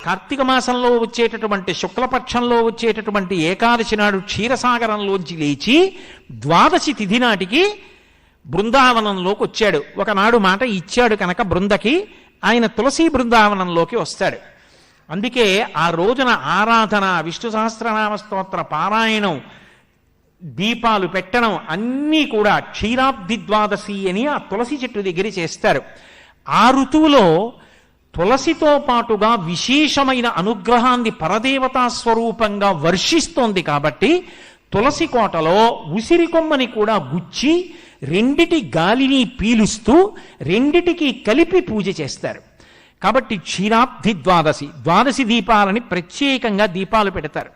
కార్తీక మాసంలో వచ్చేటటువంటి శుక్లపక్షంలో వచ్చేటటువంటి ఏకాదశి నాడు క్షీరసాగరంలోంచి లేచి ద్వాదశి తిథి నాటికి బృందావనంలోకి వచ్చాడు. ఒకనాడు మాట ఇచ్చాడు కనుక బృందకి ఆయన తులసి బృందావనంలోకి వస్తాడు. అందుకే ఆ రోజున ఆరాధన, విష్ణు సహస్రనామ స్తోత్ర పారాయణం, దీపాలు పెట్టడం అన్నీ కూడా క్షీరాబ్ది ద్వాదశి అని ఆ తులసి చెట్టు దగ్గర చేస్తారు. ఆ ఋతువులో తులసితో పాటుగా విశేషమైన అనుగ్రహాన్ని పరదేవతా స్వరూపంగా వర్షిస్తోంది కాబట్టి తులసి కోటలో ఉసిరి కొమ్మని కూడా గుచ్చి రెండిటి గాలిని పీలుస్తూ రెండిటికి కలిపి పూజ చేస్తారు. కాబట్టి క్షీరాబ్ది ద్వాదశి, ద్వాదశి దీపాలని ప్రత్యేకంగా దీపాలు పెడతారు.